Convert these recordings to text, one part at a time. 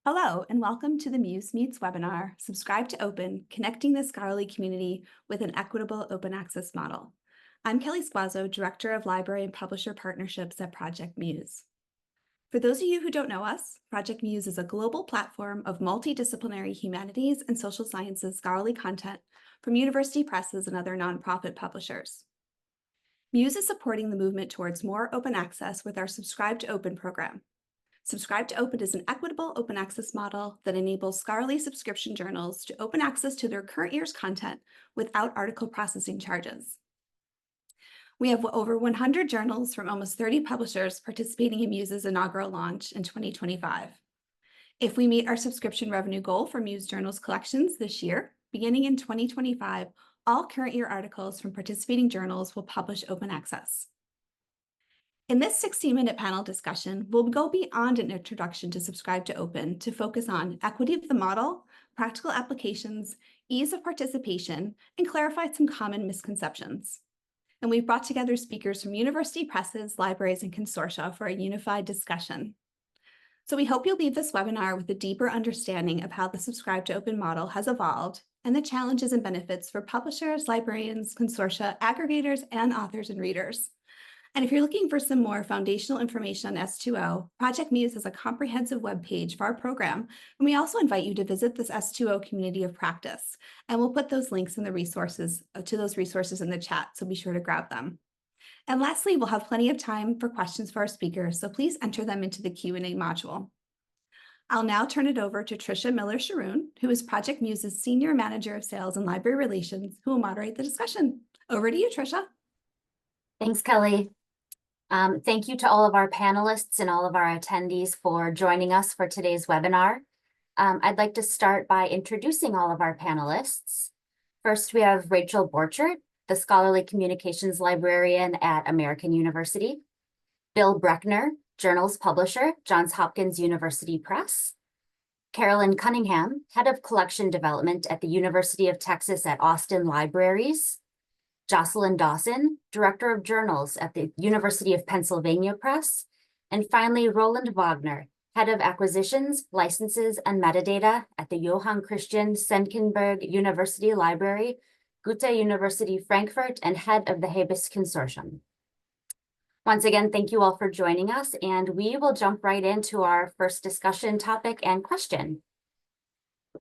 Hello, and welcome to the MUSE Meets webinar, Subscribe to Open, Connecting the Scholarly Community with an Equitable Open Access Model. I'm Kelly Squazzo, Director of Library and Publisher Partnerships at Project MUSE. For those of you who don't know us, Project MUSE is a global platform of multidisciplinary humanities and social sciences scholarly content from university presses and other nonprofit publishers. MUSE is supporting the movement towards more open access with our Subscribe to Open program. Subscribe to Open is an equitable open access model that enables scholarly subscription journals to open access to their current year's content without article processing charges. We have over 100 journals from almost 30 publishers participating in MUSE's inaugural launch in 2025. If we meet our subscription revenue goal for MUSE Journals collections this year, beginning in 2025, all current year articles from participating journals will publish open access. In this 60-minute panel discussion, we'll go beyond an introduction to Subscribe to Open to focus on equity of the model, practical applications, ease of participation, and clarify some common misconceptions. And we've brought together speakers from university presses, libraries, and consortia for a unified discussion. So we hope you'll leave this webinar with a deeper understanding of how the Subscribe to Open model has evolved and the challenges and benefits for publishers, librarians, consortia, aggregators, and authors and readers. And if you're looking for some more foundational information on S2O, Project MUSE has a comprehensive webpage for our program, and we also invite you to visit this S2O community of practice. And we'll put those links in the resources to those resources in the chat, so be sure to grab them. And lastly, we'll have plenty of time for questions for our speakers, so please enter them into the Q&A module. I'll now turn it over to Tricia Miller-Chareun, who is Project MUSE's Senior Manager of Sales and Library Relations, who will moderate the discussion. Over to you, Tricia. Thanks, Kelly. Thank you to all of our panelists and all of our attendees for joining us for today's webinar. I'd like to start by introducing all of our panelists. First, we have Rachel Borchardt, the Scholarly Communications Librarian at American University. Bill Breichner, Journals Publisher, Johns Hopkins University Press. Carolyn Cunningham, Head of Collection Development at the University of Texas at Austin Libraries. Jocelyn Dawson, Director of Journals at the University of Pennsylvania Press. And finally, Roland Wagner, Head of Acquisitions, Licenses, and Metadata at the Johann Christian Senckenberg University Library, Goethe University Frankfurt, and Head of the Habis Consortium. Once again, thank you all for joining us, and we will jump right into our first discussion topic and question.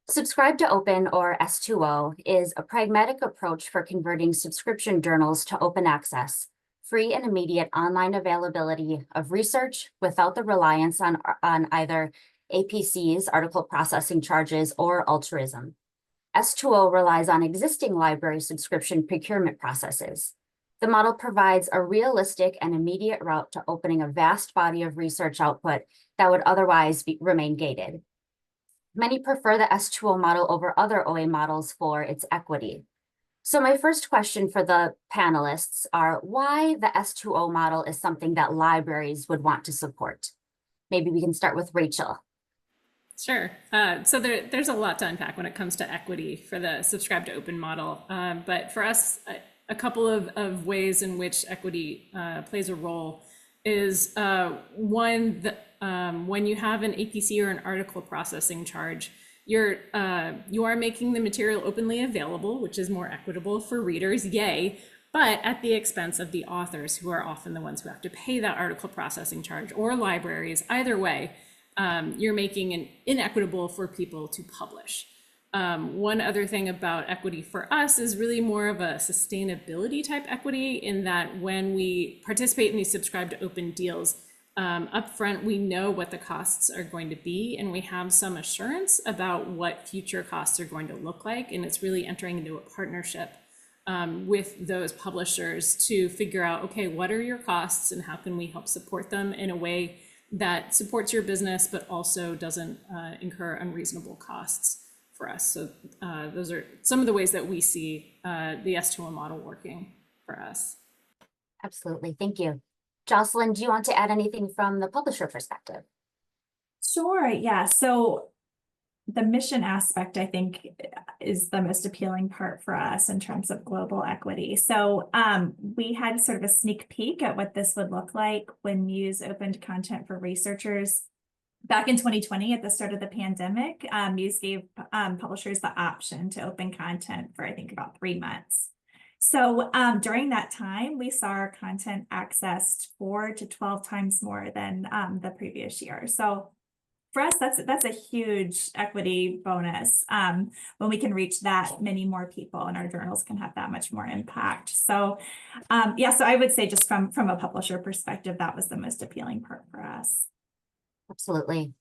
Subscribe to Open, or S2O, is a pragmatic approach for converting subscription journals to open access, free and immediate online availability of research without the reliance on either APCs, article processing charges, or altruism. S2O relies on existing library subscription procurement processes. The model provides a realistic and immediate route to opening a vast body of research output that would otherwise remain gated. Many prefer the S2O model over other OA models for its equity. So my first question for the panelists are why the S2O model is something that libraries would want to support. Maybe we can start with Rachel. Sure. So there's a lot to unpack when it comes to equity for the Subscribe to Open model. But for us, a couple of ways in which equity plays a role is one, when you have an APC or an article processing charge, you are making the material openly available, which is more equitable for readers, yay, but at the expense of the authors, who are often the ones who have to pay that article processing charge, or libraries. Either way, you're making it inequitable for people to publish. One other thing about equity for us is really more of a sustainability type equity, in that when we participate in these Subscribe to Open deals, upfront, we know what the costs are going to be, and we have some assurance about what future costs are going to look like. And it's really entering into a partnership with those publishers to figure out, okay, what are your costs and how can we help support them in a way that supports your business, but also doesn't incur unreasonable costs for us. So those are some of the ways that we see the S2O model working for us. Absolutely, thank you. Jocelyn, do you want to add anything from the publisher perspective? Sure, yeah. So the mission aspect, I think, is the most appealing part for us in terms of global equity. So we had sort of a sneak peek at what this would look like when MUSE opened content for researchers back in 2020, at the start of the pandemic, MUSE gave publishers the option to open content for, I think, about 3 months. So during that time, we saw our content accessed 4 to 12 times more than the previous year. So for us, that's a huge equity bonus when we can reach that many more people and our journals can have that much more impact. So yeah, so I would say just from a publisher perspective, that was the most appealing part for us. Absolutely.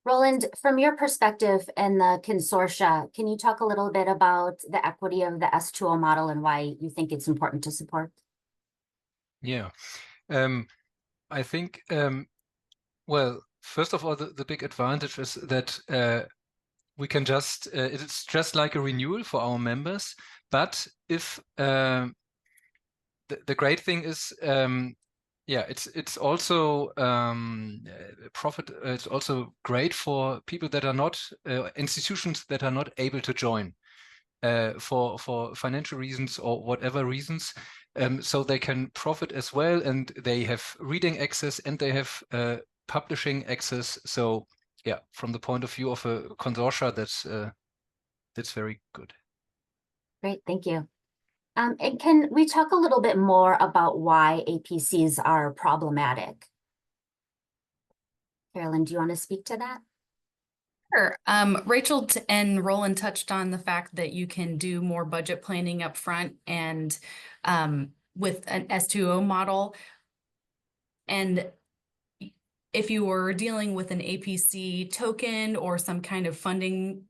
Roland, from your perspective and the consortia, can you talk a little bit about the equity of the S2O model and why you think it's important to support? Yeah, I think, well, first of all, the big advantage is that we can just, it's just like a renewal for our members. But if the great thing is, yeah, it's also profit. It's also great for people that are not institutions that are not able to join for financial reasons or whatever reasons. So they can profit as well, and they have reading access and they have publishing access. So yeah, from the point of view of a consortia, that's very good. Great, thank you. And can we talk a little bit more about why APCs are problematic? Carolyn, do you want to speak to that? Sure. Rachel and Roland touched on the fact that you can do more budget planning up front and with an S2O model. And if you were dealing with an APC token or some kind of funding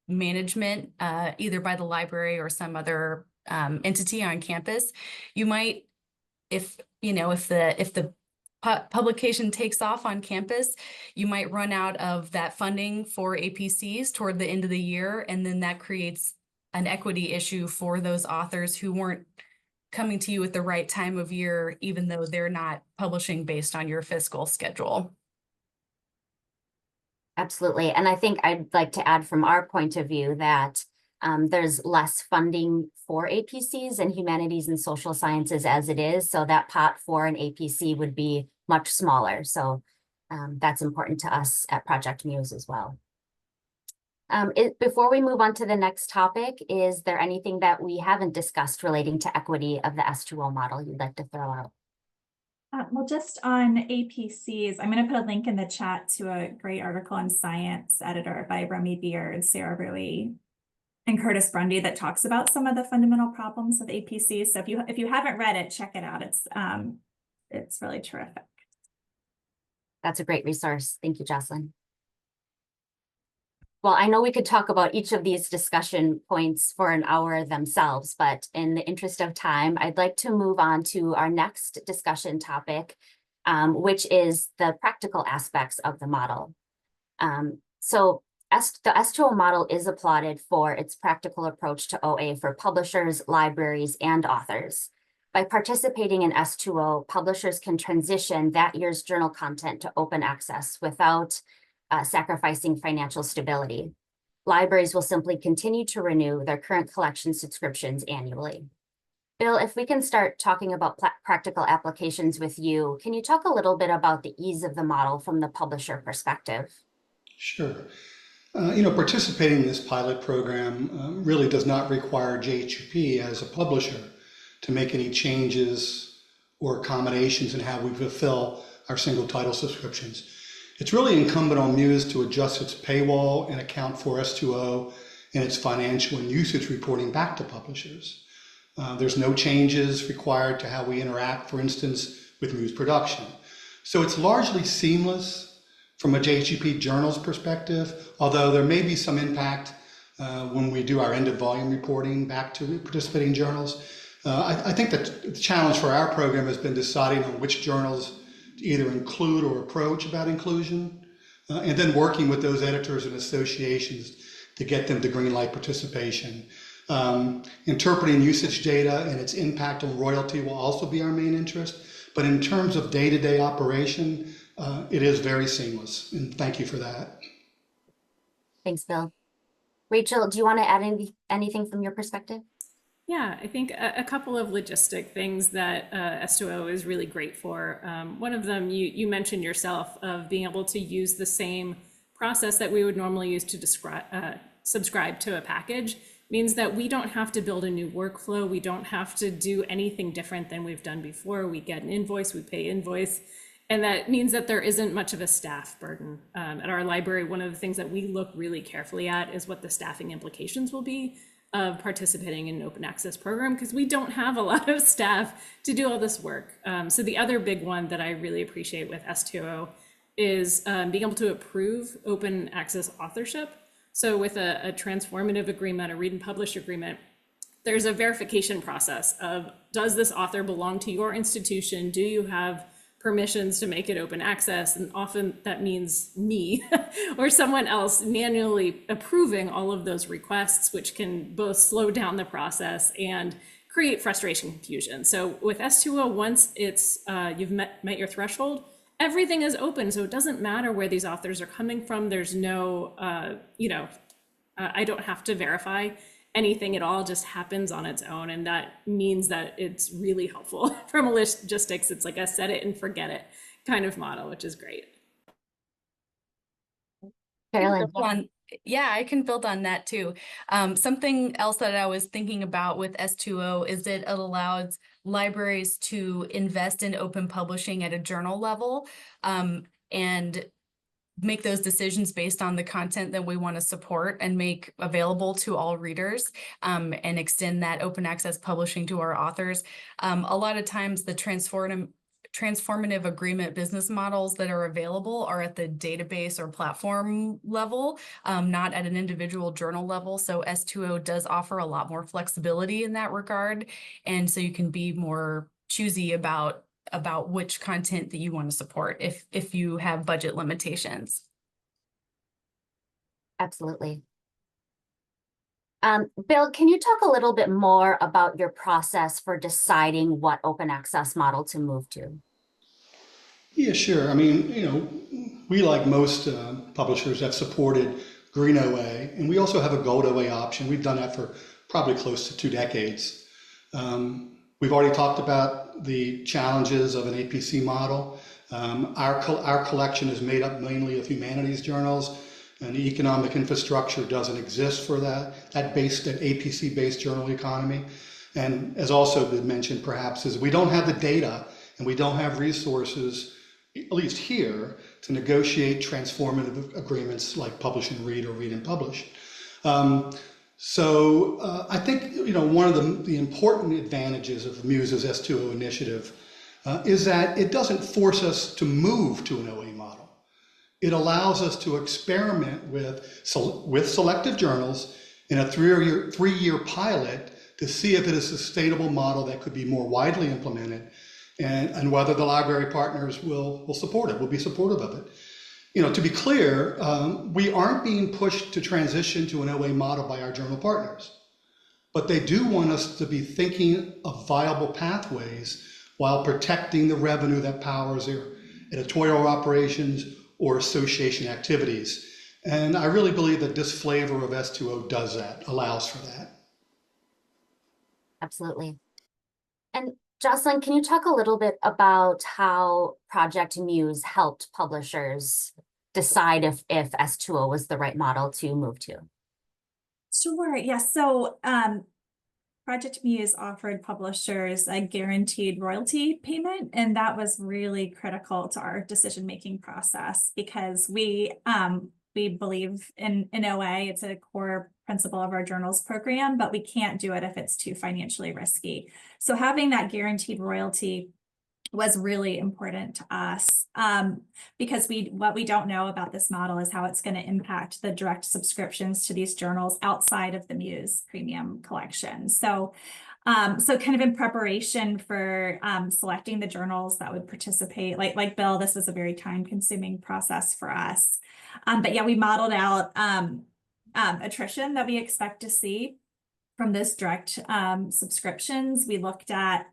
management, either by the library or some other entity on campus, you might, if the publication takes off on campus, you might run out of that funding for APCs toward the end of the year, and then that creates an equity issue for those authors who weren't coming to you at the right time of year, even though they're not publishing based on your fiscal schedule. Absolutely. And I think I'd like to add from our point of view that there's less funding for APCs and humanities and social sciences as it is. So that pot for an APC would be much smaller. So that's important to us at Project MUSE as well. Before we move on to the next topic, is there anything that we haven't discussed relating to equity of the S2O model you'd like to throw out? Well, just on APCs, I'm going to put a link in the chat to a great article in Science Editor by Romy Beard, Sarah Rui, and Curtis Brundy that talks about some of the fundamental problems with APCs. So if you haven't read it, check it out. It's really terrific. That's a great resource. Thank you, Jocelyn. Well, I know we could talk about each of these discussion points for an hour themselves, but in the interest of time, I'd like to move on to our next discussion topic, which is the practical aspects of the model. So the S2O model is applauded for its practical approach to OA for publishers, libraries, and authors. By participating in S2O, publishers can transition that year's journal content to open access without sacrificing financial stability. Libraries will simply continue to renew their current collection subscriptions annually. Bill, if we can start talking about practical applications with you, can you talk a little bit about the ease of the model from the publisher perspective? Sure. Participating in this pilot program really does not require JHP as a publisher to make any changes or accommodations in how we fulfill our single title subscriptions. It's really incumbent on MUSE to adjust its paywall and account for S2O and its financial and usage reporting back to publishers. There's no changes required to how we interact, for instance, with MUSE production. So it's largely seamless from a JHP journal's perspective, although there may be some impact when we do our end of volume reporting back to participating journals. I think that the challenge for our program has been deciding on which journals to either include or approach about inclusion, and then working with those editors and associations to get them to green light participation. Interpreting usage data and its impact on royalty will also be our main interest, but in terms of day-to-day operation, it is very seamless, and thank you for that. Thanks, Bill. Rachel, do you want to add anything from your perspective? Yeah, I think a couple of logistic things that S2O is really great for. One of them, you mentioned yourself, of being able to use the same process that we would normally use to subscribe to a package, means that we don't have to build a new workflow. We don't have to do anything different than we've done before. We get an invoice, we pay invoice. And that means that there isn't much of a staff burden. At our library, one of the things that we look really carefully at is what the staffing implications will be of participating in an open access program, because we don't have a lot of staff to do all this work. So the other big one that I really appreciate with S2O is being able to approve open access authorship. So with a transformative agreement, a read and publish agreement, there's a verification process of, does this author belong to your institution? Do you have permissions to make it open access? And often that means me or someone else manually approving all of those requests, which can both slow down the process and create frustration and confusion. So with S2O, once it's you've met your threshold, everything is open. So it doesn't matter where these authors are coming from. There's no, I don't have to verify anything at all, just happens on its own. And that means that it's really helpful from a logistics. It's like a set it and forget it kind of model, which is great. Carolyn. Yeah, I can build on that too. Something else that I was thinking about with S2O is that it allows libraries to invest in open publishing at a journal level, and make those decisions based on the content that we want to support and make available to all readers, and extend that open access publishing to our authors. A lot of times the transformative agreement business models that are available are at the database or platform level, not at an individual journal level. So S2O does offer a lot more flexibility in that regard. And so you can be more choosy about which content that you want to support if you have budget limitations. Absolutely. Bill, can you talk a little bit more about your process for deciding what open access model to move to? Yeah, sure. I mean, we, like most publishers, have supported Green OA, and we also have a Gold OA option. We've done that for probably close to 2 decades. We've already talked about the challenges of an APC model. Our collection is made up mainly of humanities journals, and the economic infrastructure doesn't exist for that APC-based journal economy. And as also been mentioned, perhaps, is we don't have the data and we don't have resources, at least here, to negotiate transformative agreements like publish and read or read and publish. So I think one of the important advantages of MUSE's S2O initiative is that it doesn't force us to move to an OA model. It allows us to experiment with selective journals in a three-year pilot to see if it is a sustainable model that could be more widely implemented, and whether the library partners will support it, will be supportive of it. To be clear, we aren't being pushed to transition to an OA model by our journal partners, but they do want us to be thinking of viable pathways while protecting the revenue that powers their editorial operations or association activities. And I really believe that this flavor of S2O does that, allows for that. Absolutely. And Jocelyn, can you talk a little bit about how Project MUSE helped publishers decide if S2O was the right model to move to? Sure, yes. So Project MUSE offered publishers a guaranteed royalty payment, and that was really critical to our decision-making process because we believe in OA. It's a core principle of our journals program, but we can't do it if it's too financially risky. So having that guaranteed royalty was really important to us because what we don't know about this model is how it's going to impact the direct subscriptions to these journals outside of the MUSE premium collection. So kind of in preparation for selecting the journals that would participate, like Bill, this was a very time-consuming process for us. But yeah, we modeled out attrition that we expect to see from those direct subscriptions. We looked at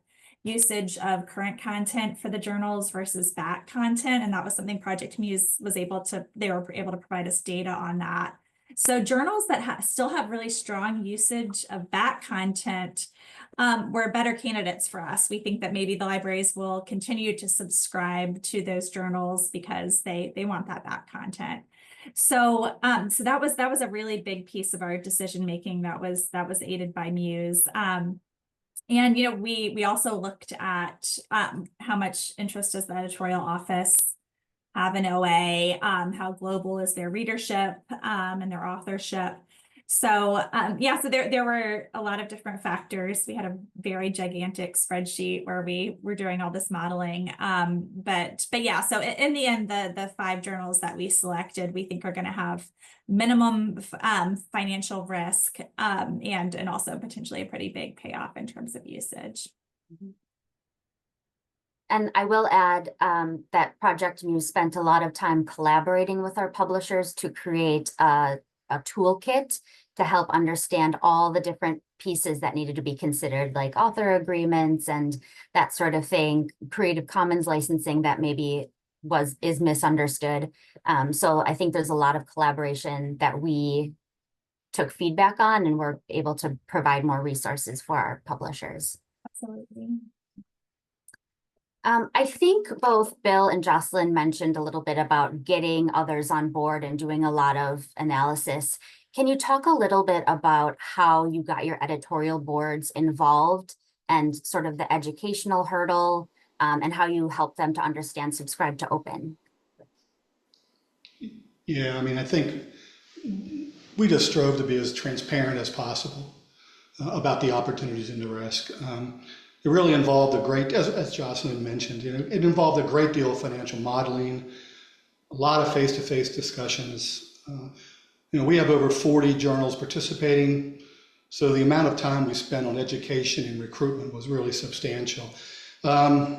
usage of current content for the journals versus back content, and that was something Project MUSE was able to provide us data on that. So journals that still have really strong usage of that content were better candidates for us. We think that maybe the libraries will continue to subscribe to those journals because they want that back content. So so that was a really big piece of our decision making that was aided by MUSE. And we also looked at how much interest does the editorial office have in OA, how global is their readership and their authorship. So yeah, so there were a lot of different factors. We had a very gigantic spreadsheet where we were doing all this modeling. But yeah, so in the end, the 5 journals that we selected, we think are going to have minimum financial risk and also potentially a pretty big payoff in terms of usage. And I will add that Project MUSE spent a lot of time collaborating with our publishers to create a toolkit to help understand all the different pieces that needed to be considered, like author agreements and that sort of thing, Creative Commons licensing that maybe is misunderstood. So I think there's a lot of collaboration that we took feedback on, and we're able to provide more resources for our publishers. Absolutely. I think both Bill and Jocelyn mentioned a little bit about getting others on board and doing a lot of analysis. Can you talk a little bit about how you got your editorial boards involved and sort of the educational hurdle and how you help them to understand Subscribe to Open? Yeah, I mean, I think we just strove to be as transparent as possible about the opportunities and the risk. It really involved a great, as Jocelyn mentioned, it involved a great deal of financial modeling, a lot of face-to-face discussions. We have over 40 journals participating, so the amount of time we spent on education and recruitment was really substantial. I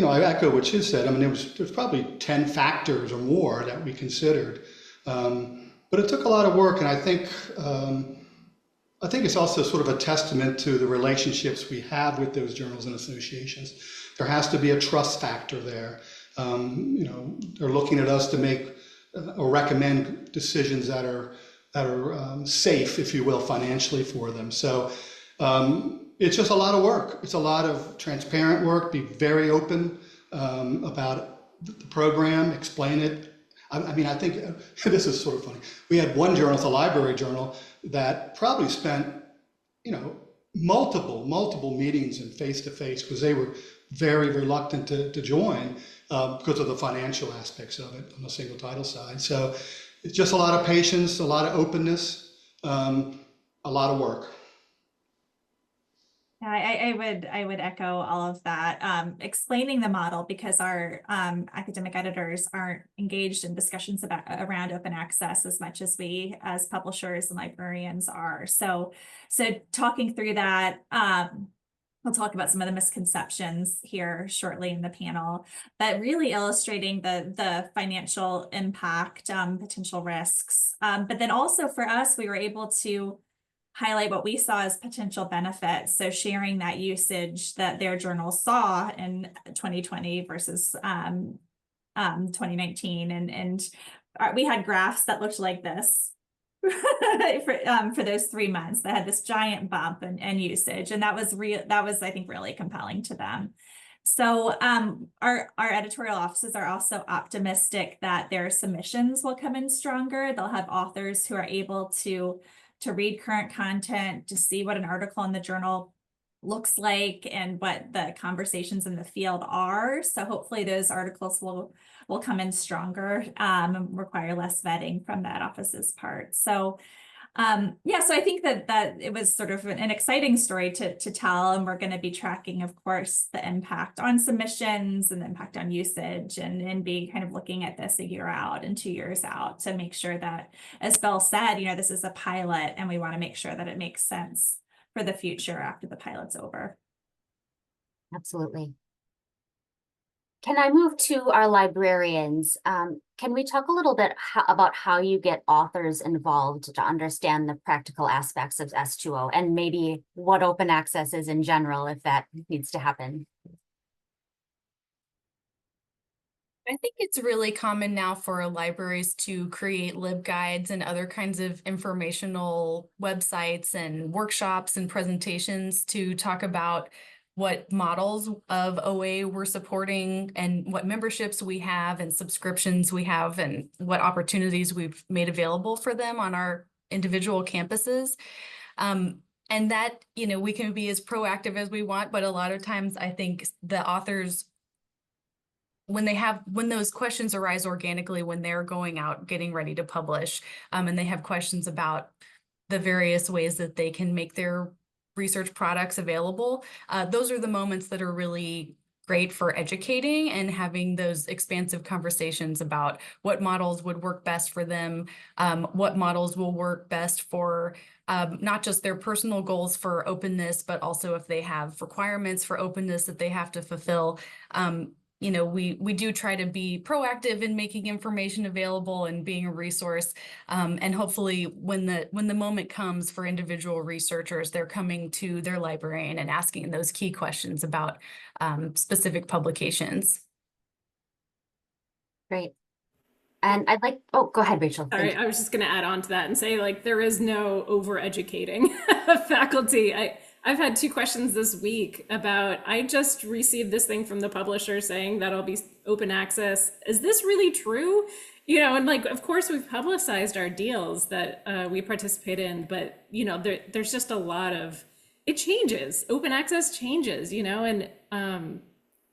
echo what you said. I mean, there's probably 10 factors or more that we considered, but it took a lot of work, and I think it's also sort of a testament to the relationships we have with those journals and associations. There has to be a trust factor there. They're looking at us to make or recommend decisions that are safe, if you will, financially for them. So it's just a lot of work. It's a lot of transparent work. Be very open about the program. Explain it. I mean, I think this is sort of funny. We had one journal, the Library Journal, that probably spent, multiple meetings and face-to-face because they were very reluctant to join because of the financial aspects of it on the single title side. So it's just a lot of patience, a lot of openness, a lot of work. I would echo all of that. Explaining the model, because our academic editors aren't engaged in discussions around open access as much as we as publishers and librarians are. So talking through that, we'll talk about some of the misconceptions here shortly in the panel, but really illustrating the financial impact, potential risks. But then also for us, we were able to highlight what we saw as potential benefits. So sharing that usage that their journals saw in 2020 versus 2019. And we had graphs that looked like this for those 3 months that had this giant bump in usage. And that was I think, really compelling to them. So our editorial offices are also optimistic that their submissions will come in stronger. They'll have authors who are able to read current content, to see what an article in the journal looks like and what the conversations in the field are. So hopefully those articles will come in stronger and require less vetting from that office's part. So yeah, so I think that it was sort of an exciting story to tell, and we're going to be tracking, of course, the impact on submissions and the impact on usage, and be kind of looking at this a year out and 2 years out to make sure that, as Bill said, this is a pilot, and we want to make sure that it makes sense for the future after the pilot's over. Absolutely. Can I move to our librarians? Can we talk a little bit about how you get authors involved to understand the practical aspects of S2O and maybe what open access is in general, if that needs to happen? I think it's really common now for libraries to create LibGuides and other kinds of informational websites and workshops and presentations to talk about what models of OA we're supporting and what memberships we have and subscriptions we have and what opportunities we've made available for them on our individual campuses. And that, we can be as proactive as we want, but a lot of times I think the authors, when those questions arise organically, when they're going out, getting ready to publish, and they have questions about the various ways that they can make their research products available, those are the moments that are really great for educating and having those expansive conversations about what models would work best for them, what models will work best for not just their personal goals for openness, but also if they have requirements for openness that they have to fulfill. We do try to be proactive in making information available and being a resource. And hopefully when the moment comes for individual researchers, they're coming to their librarian and asking those key questions about specific publications. Great. And oh, go ahead, Rachel. Sorry, I was just going to add on to that and say, like, there is no over-educating of faculty. I've had 2 questions this week about, I just received this thing from the publisher saying that'll be open access. Is this really true? And like, of course, we've publicized our deals that we participate in, but, there's just a lot of, it changes. Open access changes, and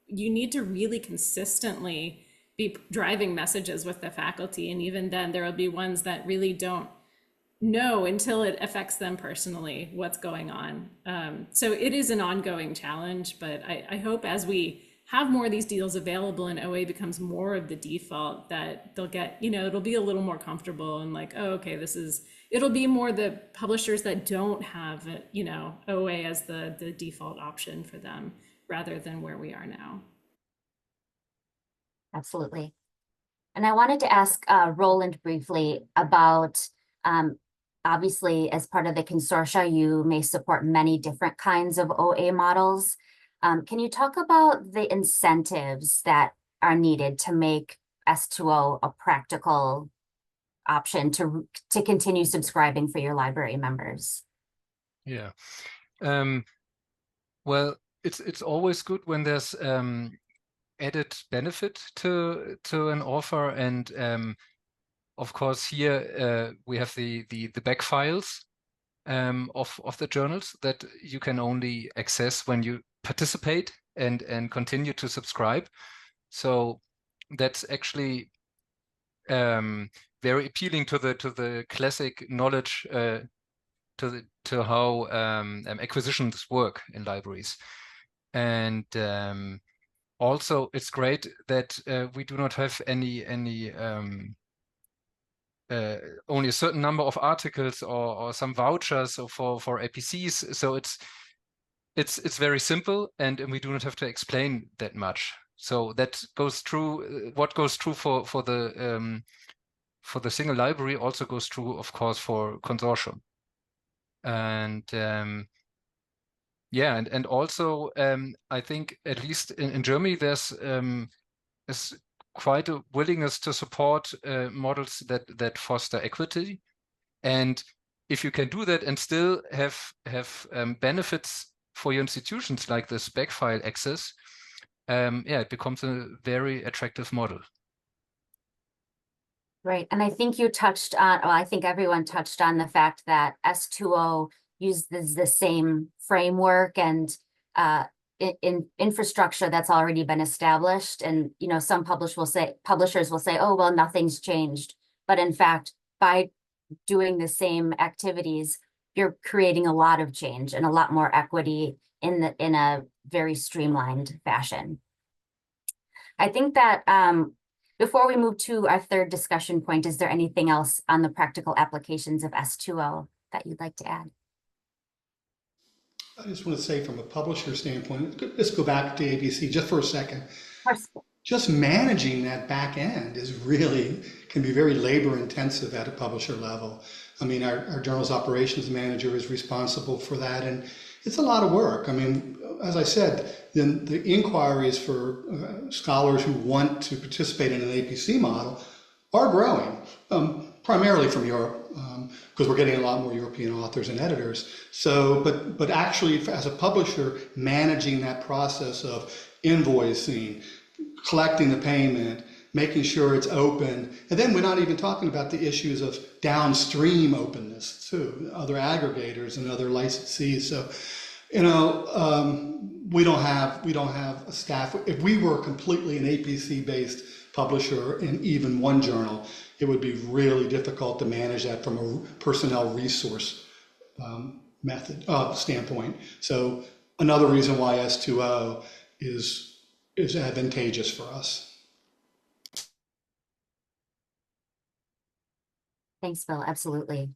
you need to really consistently be driving messages with the faculty. And even then, there will be ones that really don't know until it affects them personally what's going on. So it is an ongoing challenge, but I hope as we have more of these deals available and OA becomes more of the default, that they'll get, it'll be a little more comfortable and like, oh, okay, it'll be more the publishers that don't have, OA as the default option for them rather than where we are now. Absolutely. And I wanted to ask Roland briefly about, obviously, as part of the consortia, you may support many different kinds of OA models. Can you talk about the incentives that are needed to make S2O a practical option to continue subscribing for your library members? Yeah. Well, it's always good when there's added benefit to an offer, and of course here we have the back files of the journals that you can only access when you participate and continue to subscribe. So that's actually very appealing to the classic knowledge to how acquisitions work in libraries. And also, it's great that we do not have any only a certain number of articles or some vouchers for APCs. So it's very simple, and we do not have to explain that much. So that goes through. What goes through for the single library also goes through, of course, for consortium. And yeah, and also I think at least in Germany there's quite a willingness to support models that foster equity, and if you can do that and still have benefits for your institutions like this back file access, yeah, it becomes a very attractive model. Right, and I think you touched on, well, I think everyone touched on the fact that S2O uses the same framework and in infrastructure that's already been established. And, some publishers will say, oh, well, nothing's changed. But in fact, by doing the same activities, you're creating a lot of change and a lot more equity in a very streamlined fashion. I think that before we move to our third discussion point, is there anything else on the practical applications of S2O that you'd like to add? I just want to say from a publisher standpoint, let's go back to ABC just for a second. Just managing that back end can be very labor intensive at a publisher level. I mean, our journal's operations manager is responsible for that, and it's a lot of work. I mean, as I said, then the inquiries for scholars who want to participate in an APC model are growing, primarily from Europe, because we're getting a lot more European authors and editors. So, but actually, as a publisher, managing that process of invoicing, collecting the payment, making sure it's open, and then we're not even talking about the issues of downstream openness too, other aggregators and other licensees. So, you know, we don't have a staff. If we were completely an APC based publisher in even one journal, it would be really difficult to manage that from a personnel resource standpoint. So another reason why S2O is advantageous for us. Thanks, Bill. Absolutely.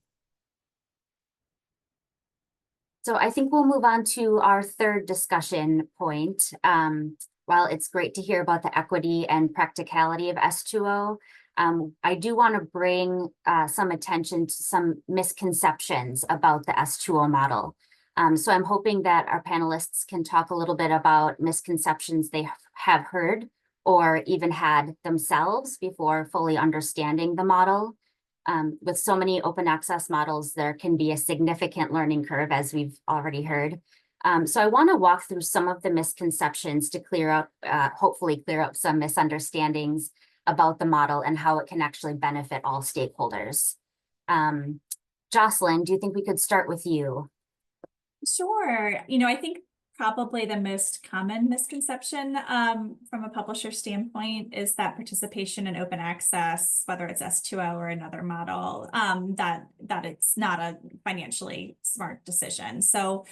So I think we'll move on to our third discussion point. While it's great to hear about the equity and practicality of S2O, I do want to bring some attention to some misconceptions about the S2O model. So I'm hoping that our panelists can talk a little bit about misconceptions they have heard or even had themselves before fully understanding the model. With so many open access models, there can be a significant learning curve, as we've already heard. So I want to walk through some of the misconceptions to clear up, hopefully clear up some misunderstandings about the model and how it can actually benefit all stakeholders. Jocelyn, do you think we could start with you? Sure. You know, I think probably the most common misconception from a publisher standpoint is that participation in open access, whether it's S2O or another model, that it's not a financially smart decision. So,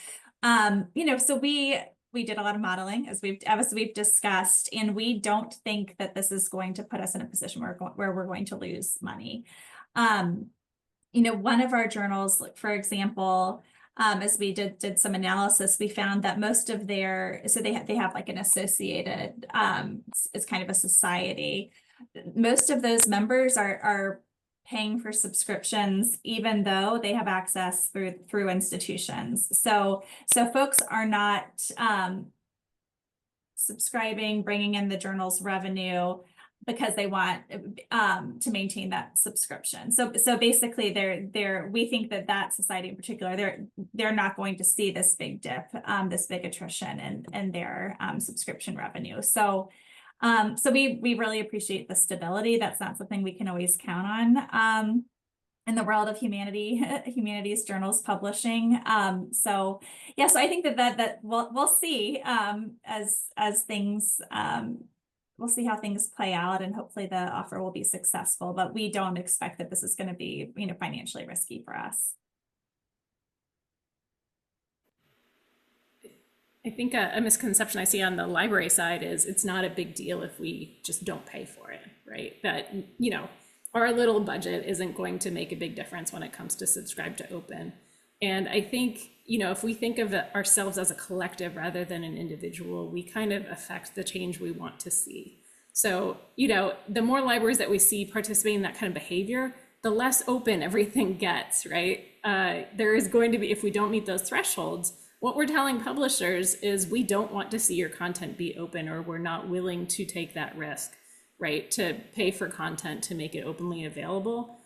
you know, so we did a lot of modeling as we've discussed, and we don't think that this is going to put us in a position where we're going to lose money. You know, one of our journals, for example, as we did some analysis, we found that most of they have like an associated, it's kind of a society. Most of those members are paying for subscriptions, even though they have access through institutions. So folks are not subscribing, bringing in the journal's revenue because they want to maintain that subscription. So basically, we think that society in particular, they're not going to see this big dip, this big attrition in their subscription revenue. So we really appreciate the stability. That's not something we can always count on in the world of humanities journals publishing. So I think that we'll see as things. We'll see how things play out, and hopefully the offer will be successful, but we don't expect that this is going to be, you know, financially risky for us. I think a misconception I see on the library side is it's not a big deal if we just don't pay for it, right? That, you know, our little budget isn't going to make a big difference when it comes to subscribe to open. And I think, you know, if we think of ourselves as a collective rather than an individual, we kind of affect the change we want to see. So, you know, the more libraries that we see participating in that kind of behavior, the less open everything gets, right? There is going to be, if we don't meet those thresholds, what we're telling publishers is we don't want to see your content be open, or we're not willing to take that risk, right? To pay for content to make it openly available.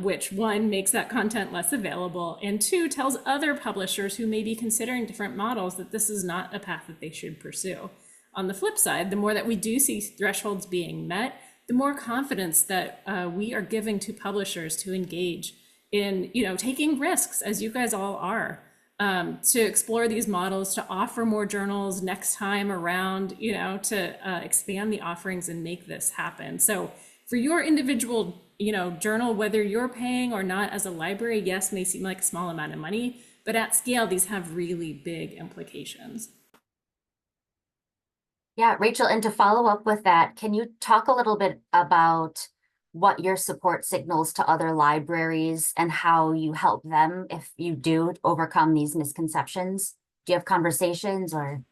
Which one makes that content less available, and two, tells other publishers who may be considering different models that this is not a path that they should pursue. On the flip side, the more that we do see thresholds being met, the more confidence that we are giving to publishers to engage in, you know, taking risks, as you guys all are, to explore these models, to offer more journals next time around, you know, to expand the offerings and make this happen. So for your individual, you know, journal, whether you're paying or not as a library, yes, may seem like a small amount of money, but at scale, these have really big implications. Yeah, Rachel, and to follow up with that, can you talk a little bit about what your support signals to other libraries and how you help them if you do overcome these misconceptions? Do you have conversations or?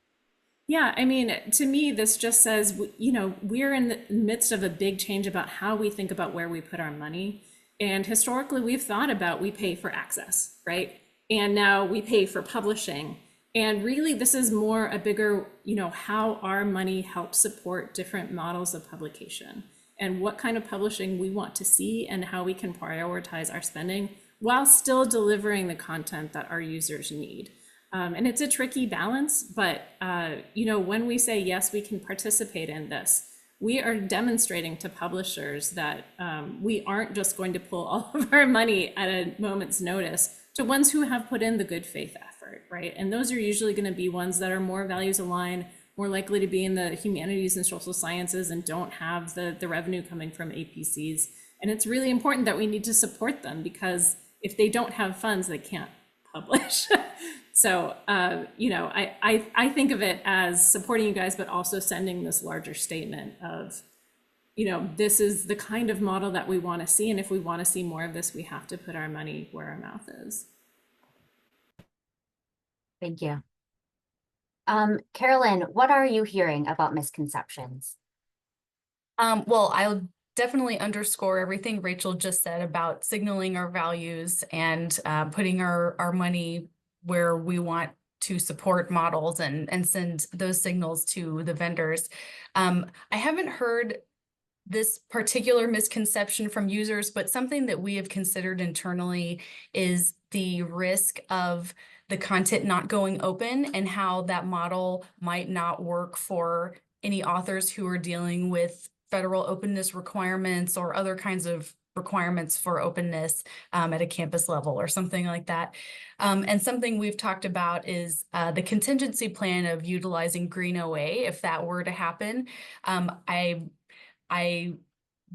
Yeah, I mean, to me, this just says, you know, we're in the midst of a big change about how we think about where we put our money. And historically, we've thought about we pay for access, right? And now we pay for publishing. And really, this is more a bigger, how our money helps support different models of publication and what kind of publishing we want to see and how we can prioritize our spending while still delivering the content that our users need. And it's a tricky balance, but when we say, yes, we can participate in this, we are demonstrating to publishers that we aren't just going to pull all of our money at a moment's notice to ones who have put in the good faith effort, right? And those are usually going to be ones that are more values aligned, more likely to be in the humanities and social sciences and don't have the revenue coming from APCs. And it's really important that we need to support them, because if they don't have funds, they can't publish. So, I think of it as supporting you guys, but also sending this larger statement of, this is the kind of model that we want to see. And if we want to see more of this, we have to put our money where our mouth is. Thank you. Carolyn, what are you hearing about misconceptions? Well, I'll definitely underscore everything Rachel just said about signaling our values and putting our money where we want to support models and send those signals to the vendors. I haven't heard this particular misconception from users, but something that we have considered internally is the risk of the content not going open and how that model might not work for any authors who are dealing with federal openness requirements or other kinds of requirements for openness at a campus level or something like that. And something we've talked about is the contingency plan of utilizing Green OA if that were to happen. I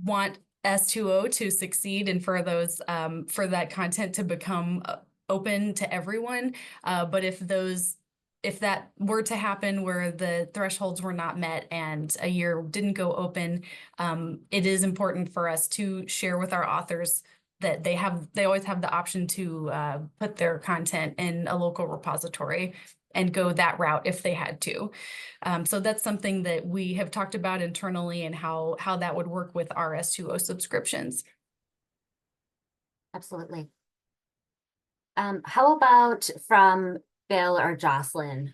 want S2O to succeed and for those for that content to become open to everyone. But if that were to happen where the thresholds were not met and a year didn't go open, it is important for us to share with our authors that they always have the option to put their content in a local repository and go that route if they had to. So that's something that we have talked about internally and how that would work with our S2O subscriptions. Absolutely. How about from Bill or Jocelyn?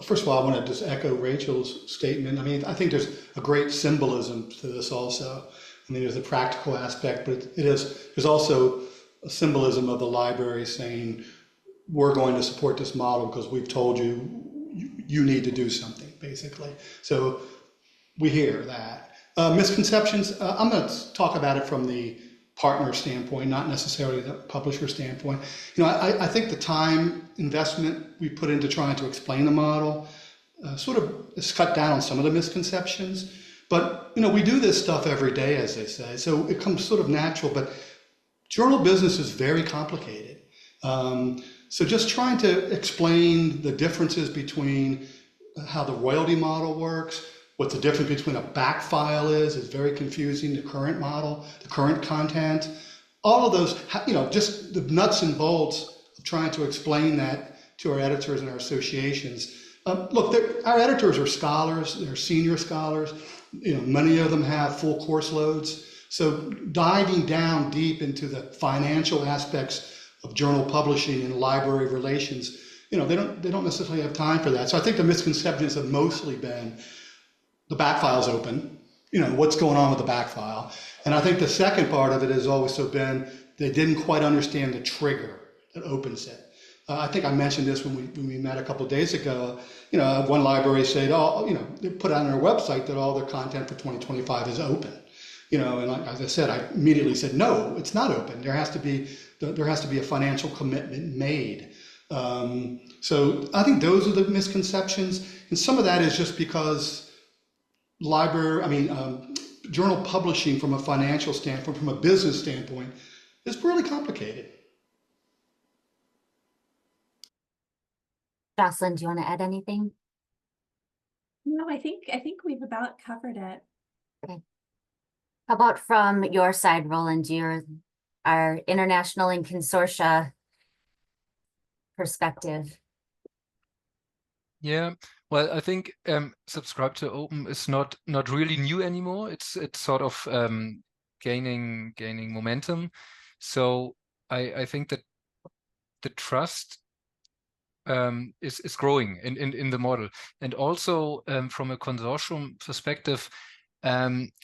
First of all, I want to just echo Rachel's statement. I mean, I think there's a great symbolism to this also. I mean, there's a practical aspect, but there's also a symbolism of the library saying, we're going to support this model because we've told you need to do something, basically. So we hear that. Misconceptions, I'm going to talk about it from the partner standpoint, not necessarily the publisher standpoint. I think the time investment we put into trying to explain the model sort of has cut down on some of the misconceptions. But, we do this stuff every day, as they say, so it comes sort of natural. But journal business is very complicated. So just trying to explain the differences between how the royalty model works, what the difference between a back file is very confusing, the current model, the current content, all of those, just the nuts and bolts of trying to explain that to our editors and our associations. Look, our editors are scholars, they're senior scholars, many of them have full course loads. So diving down deep into the financial aspects of journal publishing and library relations, they don't necessarily have time for that. So I think the misconceptions have mostly been the back file's open, what's going on with the back file. And I think the second part of it has also been they didn't quite understand the trigger that opens it. I think I mentioned this when we met a couple of days ago. One library said, they put on their website that all their content for 2025 is open. And as I said, I immediately said, no, it's not open. There has to be a financial commitment made. So I think those are the misconceptions. And some of that is just because journal publishing from a financial standpoint, from a business standpoint, is really complicated. Jocelyn, do you want to add anything? No, I think we've about covered it. Okay. How about from your side, Roland, our international and consortia perspective? Yeah, well, I think subscribe to open is not really new anymore. It's sort of gaining momentum. So I think that the trust is growing in the model. And also from a consortium perspective,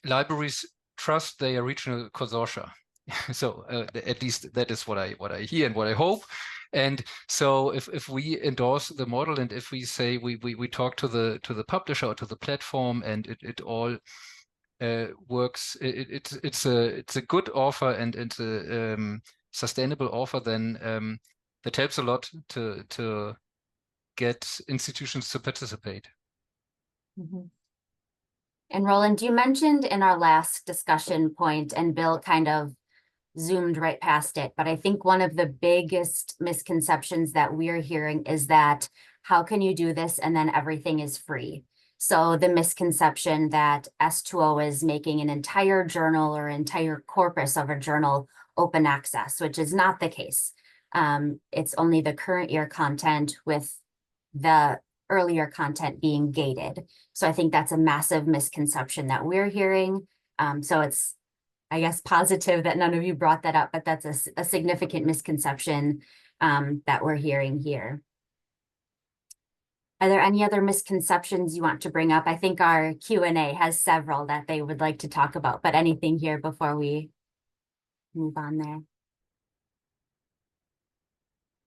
libraries trust their regional consortia. So at least that is what I hear and what I hope. And so if we endorse the model, and if we say we talk to the publisher or to the platform, and it all works, it's a good offer, and it's a sustainable offer, then that helps a lot to get institutions to participate. Mhm. And Roland, you mentioned in our last discussion point, and Bill kind of zoomed right past it, but I think one of the biggest misconceptions that we're hearing is that how can you do this and then everything is free? So the misconception that S2O is making an entire journal or entire corpus of a journal open access, which is not the case. It's only the current year content, with the earlier content being gated. So I think that's a massive misconception that we're hearing. So it's, I guess, positive that none of you brought that up, but that's a significant misconception that we're hearing here. Are there any other misconceptions you want to bring up? I think our Q&A has several that they would like to talk about, but anything here before we move on there?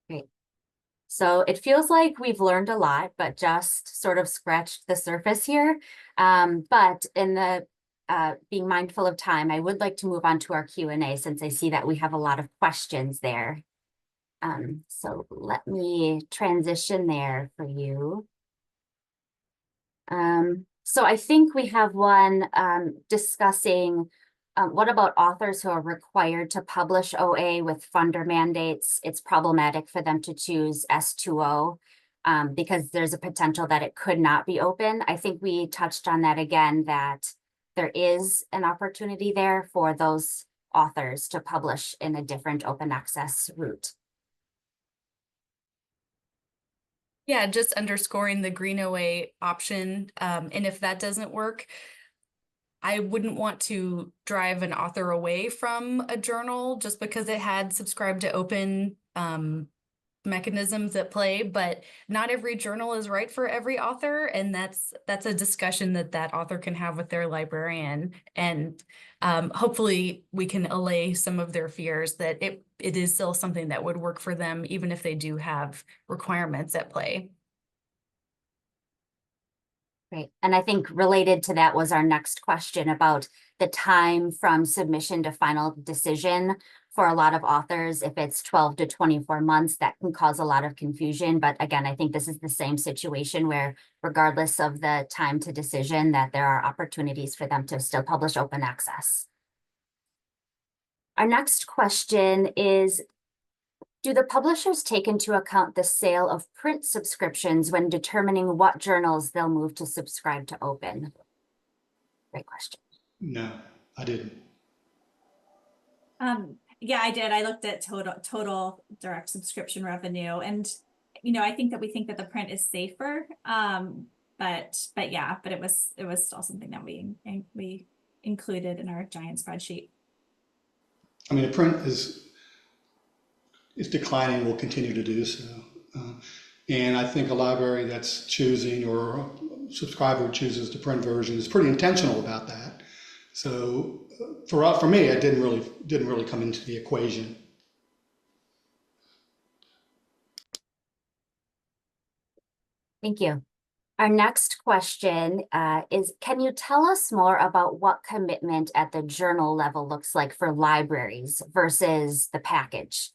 Great. So it feels like we've learned a lot, but just sort of scratched the surface here. But in the being mindful of time, I would like to move on to our Q&A, since I see that we have a lot of questions there. So let me transition there for you. So I think we have one discussing what about authors who are required to publish OA with funder mandates? It's problematic for them to choose S2O because there's a potential that it could not be open. I think we touched on that again, that there is an opportunity there for those authors to publish in a different open access route. Yeah, just underscoring the green OA option. And if that doesn't work, I wouldn't want to drive an author away from a journal just because it had subscribe to open mechanisms at play, but not every journal is right for every author. And that's a discussion that author can have with their librarian. And hopefully we can allay some of their fears that it is still something that would work for them, even if they do have requirements at play. Great. And I think related to that was our next question about the time from submission to final decision. For a lot of authors, if it's 12 to 24 months, that can cause a lot of confusion. But again, I think this is the same situation where regardless of the time to decision, that there are opportunities for them to still publish open access. Our next question is, do the publishers take into account the sale of print subscriptions when determining what journals they'll move to subscribe to open? Great question. No, I didn't. Yeah, I did. I looked at total direct subscription revenue, and I think that we think that the print is safer. But it was still something that we included in our giant spreadsheet. I mean, the print is declining, will continue to do so. And I think a library that's choosing, or a subscriber chooses the print version, is pretty intentional about that. So for me, it didn't really come into the equation. Thank you. Our next question is, can you tell us more about what commitment at the journal level looks like for libraries versus the package?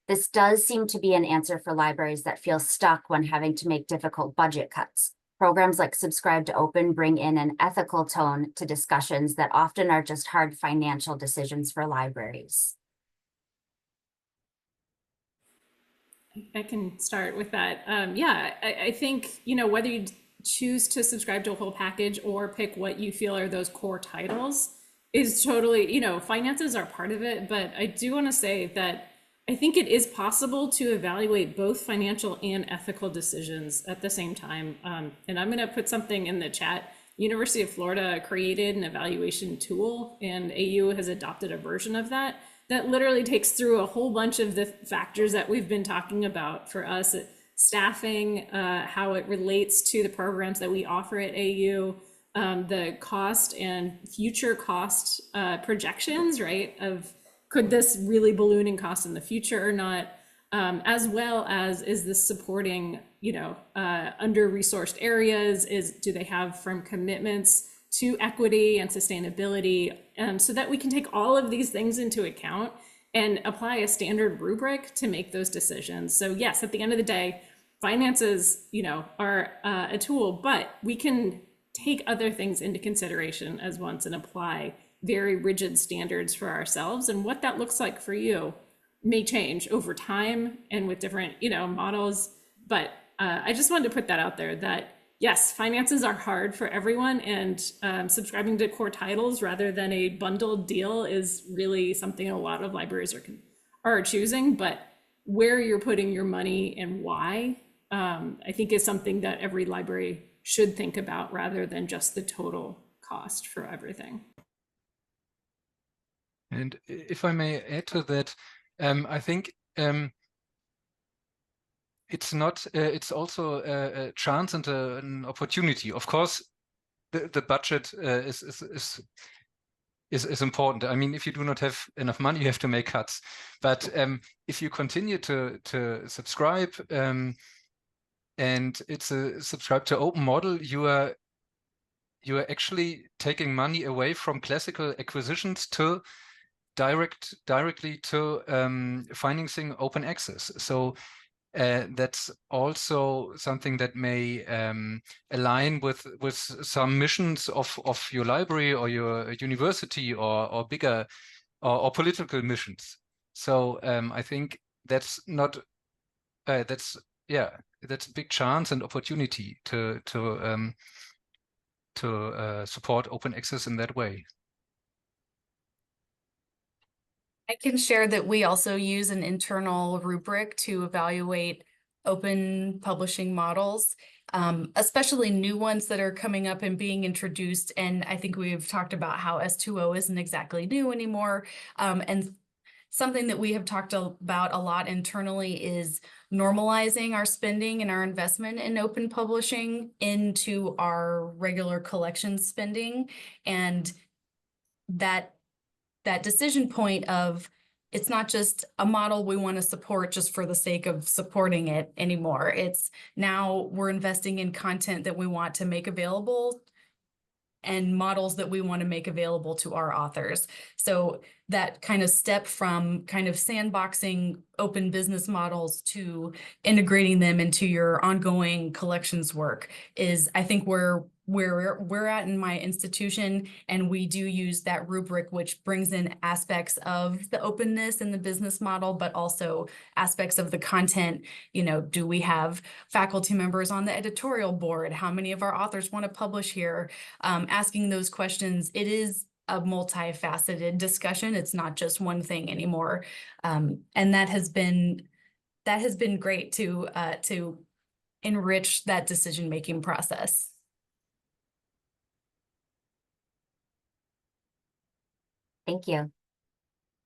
This does seem to be an answer for libraries that feel stuck when having to make difficult budget cuts. Programs like Subscribe to Open bring in an ethical tone to discussions that often are just hard financial decisions for libraries. I can start with that. Yeah, I think, whether you choose to subscribe to a whole package or pick what you feel are those core titles is totally, finances are part of it. But I do want to say that I think it is possible to evaluate both financial and ethical decisions at the same time. And I'm going to put something in the chat. University of Florida created an evaluation tool, and AU has adopted a version of that that literally takes through a whole bunch of the factors that we've been talking about for us: staffing, how it relates to the programs that we offer at AU, the cost and future cost projections, right? Of could this really balloon in cost in the future or not? As well as, is this supporting, under-resourced areas? Do they have firm commitments to equity and sustainability? So that we can take all of these things into account and apply a standard rubric to make those decisions. So yes, at the end of the day, finances, are a tool, but we can take other things into consideration as once and apply very rigid standards for ourselves. And what that looks like for you may change over time and with different, models. But I just wanted to put that out there that yes, finances are hard for everyone, and subscribing to core titles rather than a bundled deal is really something a lot of libraries are choosing. But where you're putting your money and why, I think is something that every library should think about rather than just the total cost for everything. And if I may add to that, I think it's not. It's also a chance and an opportunity. Of course, the budget is important. I mean, if you do not have enough money, you have to make cuts. But if you continue to subscribe, and it's a subscribe to open model, you are actually taking money away from classical acquisitions to directly to financing open access. So that's also something that may align with some missions of your library or your university or bigger or political missions. So I think that's not that's a big chance and opportunity to support open access in that way. I can share that we also use an internal rubric to evaluate open publishing models, especially new ones that are coming up and being introduced. And I think we've talked about how S2O isn't exactly new anymore. And something that we have talked about a lot internally is normalizing our spending and our investment in open publishing into our regular collection spending. And that decision point of it's not just a model we want to support just for the sake of supporting it anymore. It's now we're investing in content that we want to make available and models that we want to make available to our authors. So that kind of step from kind of sandboxing open business models to integrating them into your ongoing collections work is, I think, where we're at in my institution. And we do use that rubric, which brings in aspects of the openness in the business model, but also aspects of the content. Do we have faculty members on the editorial board? How many of our authors want to publish here? Asking those questions, it is a multifaceted discussion. It's not just one thing anymore. And that has been great to enrich that decision-making process. Thank you.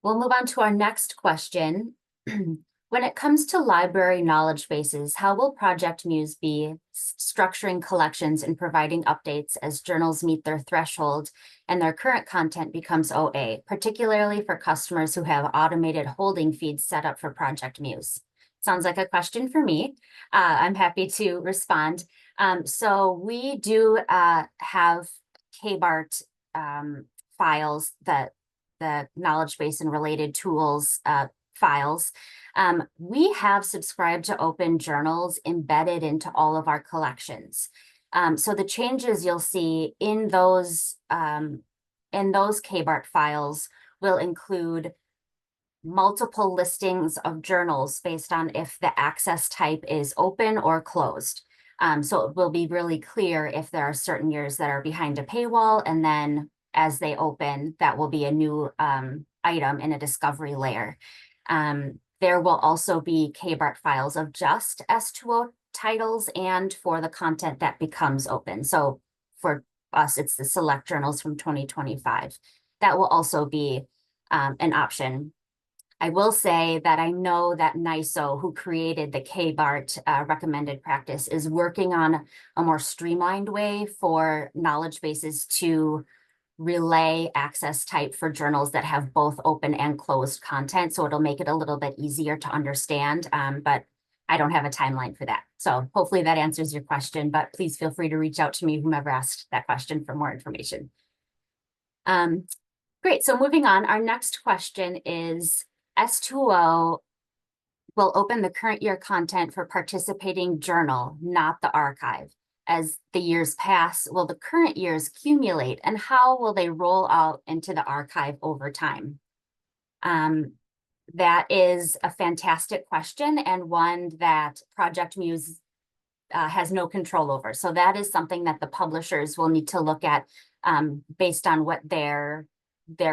We'll move on to our next question. When it comes to library knowledge bases, how will Project MUSE be structuring collections and providing updates as journals meet their threshold and their current content becomes OA, particularly for customers who have automated holding feeds set up for Project MUSE? Sounds like a question for me. I'm happy to respond. So we do have KBART files, that the knowledge base and related tools files. We have subscribed to open journals embedded into all of our collections. So the changes you'll see in those KBART files will include multiple listings of journals based on if the access type is open or closed. So it will be really clear if there are certain years that are behind a paywall, and then as they open, that will be a new item in a discovery layer. There will also be KBART files of just S2O titles and for the content that becomes open. So for us, it's the select journals from 2025. That will also be an option I will say that I know that NISO, who created the KBART recommended practice, is working on a more streamlined way for knowledge bases to relay access type for journals that have both open and closed content. So it'll make it a little bit easier to understand, but I don't have a timeline for that. So hopefully that answers your question, but please feel free to reach out to me, whomever asked that question, for more information. Great, so moving on, our next question is, S2O will open the current year content for participating journal, not the archive. As the years pass, will the current years accumulate, and how will they roll out into the archive over time? That is a fantastic question, and one that Project MUSE has no control over. So that is something that the publishers will need to look at based on what their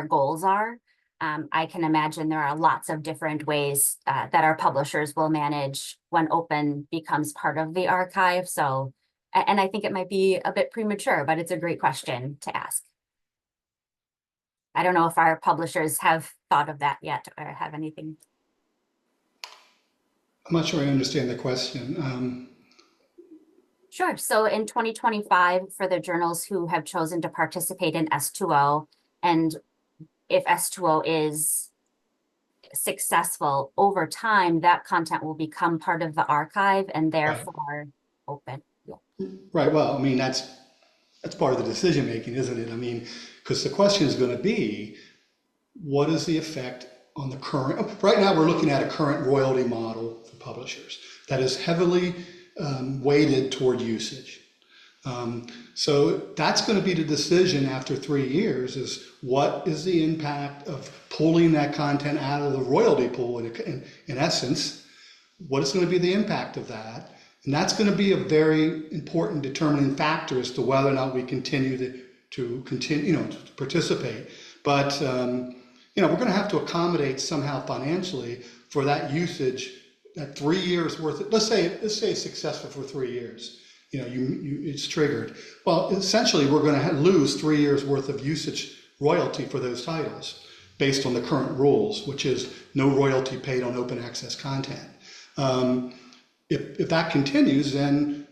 goals are. I can imagine there are lots of different ways that our publishers will manage when open becomes part of the archive. So, and I think it might be a bit premature, but it's a great question to ask. I don't know if our publishers have thought of that yet or have anything. I'm not sure I understand the question. Sure. So in 2025, for the journals who have chosen to participate in S2O, and if S2O is successful over time, that content will become part of the archive and therefore open. Yeah. Right. Well, I mean, that's part of the decision making, isn't it? I mean, because the question is going to be, what is the effect on the current? Right now, we're looking at a current royalty model for publishers that is heavily weighted toward usage. So that's going to be the decision after 3 years, is what is the impact of pulling that content out of the royalty pool in essence, what is going to be the impact of that? And that's going to be a very important determining factor as to whether or not we continue to participate. But we're going to have to accommodate somehow financially for that usage, that 3 years worth. Let's say it's successful for 3 years. It's triggered. Well, essentially, we're going to lose 3 years worth of usage royalty for those titles based on the current rules, which is no royalty paid on open access content. If that continues, then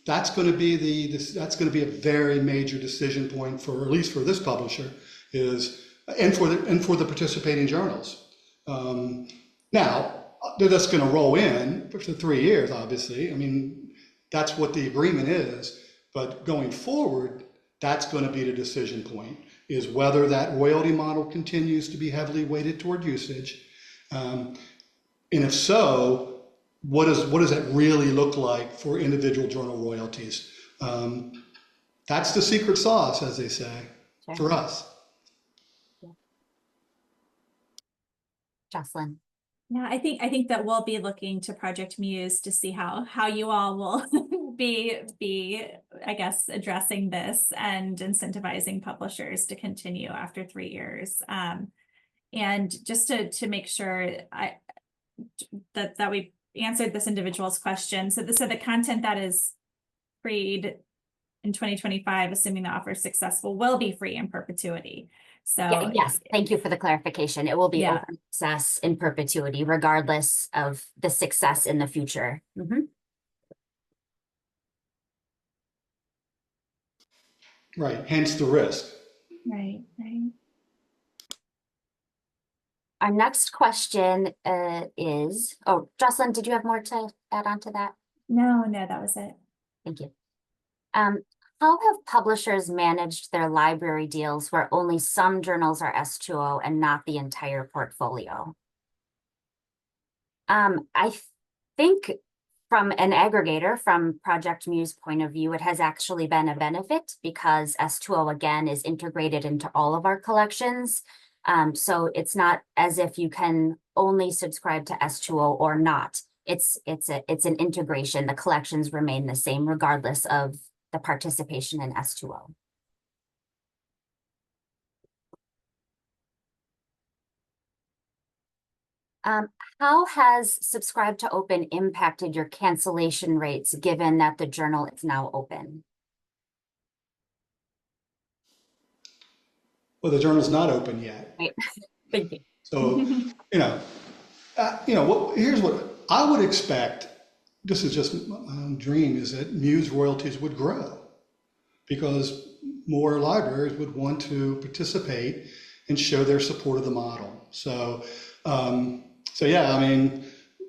that's going to be a very major decision point for, at least for this publisher, and for the participating journals. Now they're just going to roll in for 3 years, obviously. I mean, that's what the agreement is. But going forward, that's going to be the decision point, is whether that royalty model continues to be heavily weighted toward usage, and if so, what does that really look like for individual journal royalties? That's the secret sauce, as they say, Sure. for us. Yeah. Jocelyn. Yeah, I think that we'll be looking to Project MUSE to see how you all will be, I guess, addressing this and incentivizing publishers to continue after 3 years. And just to make sure that we answered this individual's question. So the content that is freed in 2025, assuming the offer is successful, will be free in perpetuity. So yes, thank you for the clarification. It will be Yeah. open access in perpetuity, regardless of the success in the future. Right, hence the risk. Right. Our next question is, Jocelyn, did you have more to add on to that? No, that was it. Thank you. How have publishers managed their library deals where only some journals are S2O and not the entire portfolio? I think from an aggregator, from Project MUSE point of view, it has actually been a benefit because S2O, again, is integrated into all of our collections. So it's not as if you can only subscribe to S2O or not. It's an integration. The collections remain the same regardless of the participation in S2O. How has subscribe to open impacted your cancellation rates given that the journal is now open? Well, the journal's not open yet. Right. Thank you. So, here's what I would expect. This is just my own dream, is that MUSE royalties would grow because more libraries would want to participate and show their support of the model. So, yeah, I mean,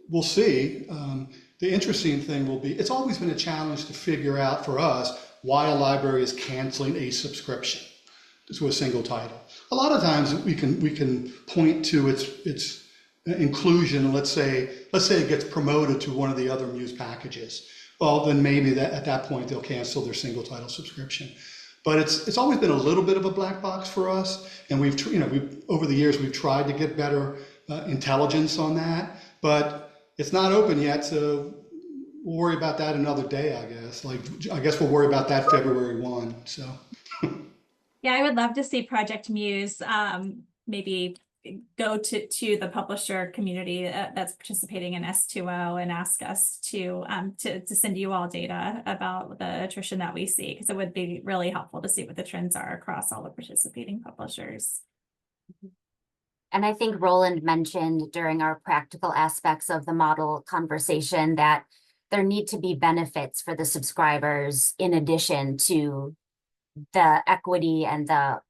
we'll see. The interesting thing will be, it's always been a challenge to figure out for us why a library is canceling a subscription to a single title. A lot of times we can point to its inclusion. Let's say it gets promoted to one of the other MUSE packages. Well, then maybe at that point they'll cancel their single title subscription. But it's always been a little bit of a black box for us, and we've over the years we've tried to get better intelligence on that, but it's not open yet, so we'll worry about that another day, I guess. I guess we'll worry about that February 1. So. Yeah, I would love to see Project MUSE maybe go to the publisher community that's participating in S2O and ask us to send you all data about the attrition that we see, because it would be really helpful to see what the trends are across all the participating publishers. And I think Roland mentioned during our practical aspects of the model conversation that there need to be benefits for the subscribers in addition to the equity and the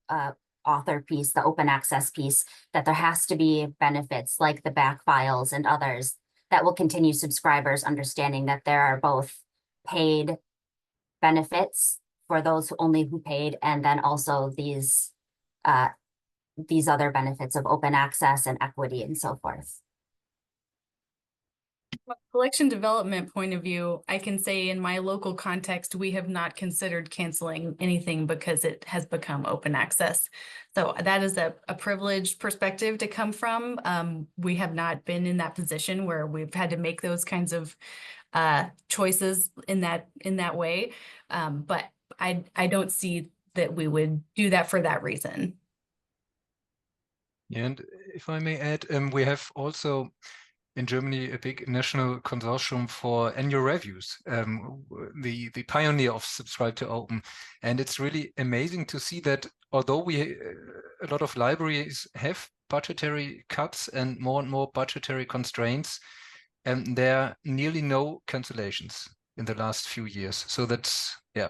author piece, the open access piece, that there has to be benefits like the back files and others that will continue subscribers understanding that there are both paid benefits for those who paid, and then also these other benefits of open access and equity and so forth. From a collection development point of view, I can say in my local context, we have not considered canceling anything because it has become open access. So that is a privileged perspective to come from. We have not been in that position where we've had to make those kinds of choices in that way. But I don't see that we would do that for that reason. Yeah, and if I may add, we have also in Germany a big national consortium for annual reviews, the pioneer of Subscribe to Open. And it's really amazing to see that although a lot of libraries have budgetary cuts and more budgetary constraints, there are nearly no cancellations in the last few years. So that's, yeah,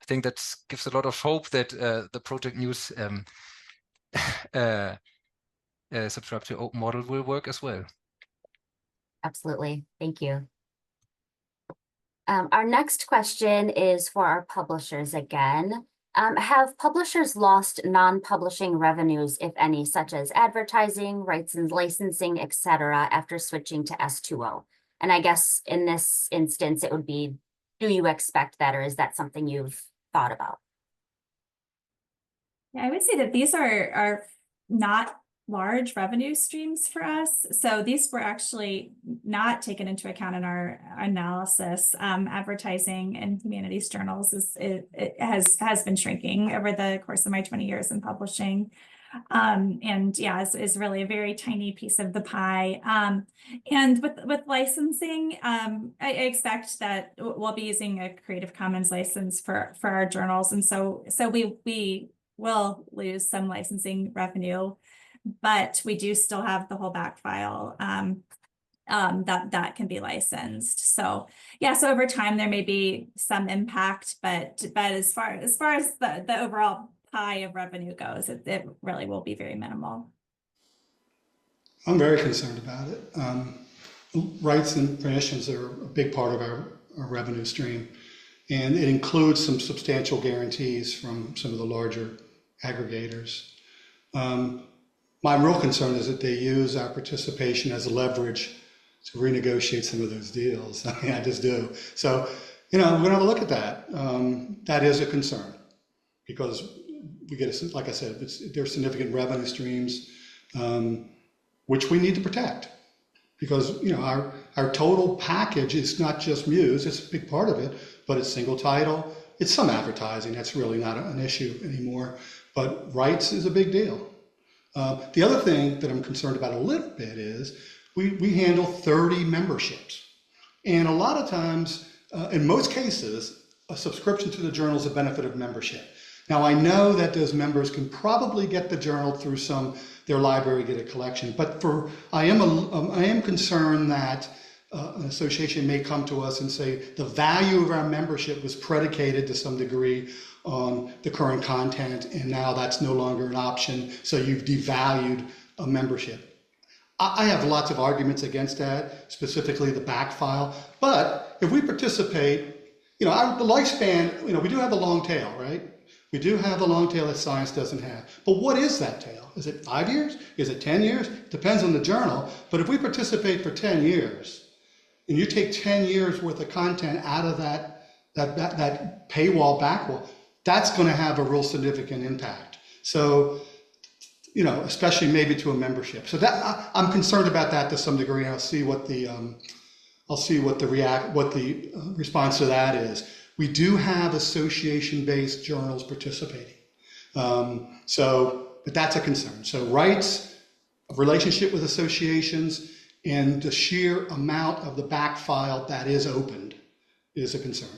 I think that gives a lot of hope that the Project MUSE Subscribe to Open model will work as well. Absolutely. Thank you. Our next question is for our publishers again. Have publishers lost non-publishing revenues, if any, such as advertising, rights and licensing, etc., after switching to S2O? And I guess in this instance, it would be, do you expect that, or is that something you've thought about? Yeah, I would say that these are not large revenue streams for us. So these were actually not taken into account in our analysis. Advertising in humanities journals has been shrinking over the course of my 20 years in publishing. And yeah, is really a very tiny piece of the pie. And with licensing, I expect that we'll be using a Creative Commons license for our journals. And so we will lose some licensing revenue, but we do still have the whole back file that can be licensed. So yeah, so over time there may be some impact, but as far as the overall pie of revenue goes, it really will be very minimal. I'm very concerned about it. Rights and permissions are a big part of our revenue stream, and it includes some substantial guarantees from some of the larger aggregators. My real concern is that they use our participation as leverage to renegotiate some of those deals. I mean, I just do. So, we're going to have a look at that. That is a concern because we get, like I said, there's significant revenue streams, which we need to protect because, our total package is not just MUSE, it's a big part of it, but it's single title. It's some advertising. That's really not an issue anymore, but rights is a big deal. The other thing that I'm concerned about a little bit is we handle 30 memberships. And a lot of times, in most cases, a subscription to the journal is a benefit of membership. Now, I know that those members can probably get the journal through their library, get a collection, but I am concerned that an association may come to us and say the value of our membership was predicated to some degree on the current content, and now that's no longer an option, so you've devalued a membership. I have lots of arguments against that, specifically the back file, but if we participate, the lifespan, we do have the long tail, right? We do have the long tail that science doesn't have. But what is that tail? Is it 5 years? Is it 10 years? Depends on the journal. But if we participate for 10 years, and you take 10 years worth of content out of that paywall, backwall, that's going to have a real significant impact. So, especially maybe to a membership. So that I'm concerned about that to some degree. I'll see what the response to that is. We do have association-based journals participating. But that's a concern. So rights, a relationship with associations, and the sheer amount of the back file that is opened is a concern.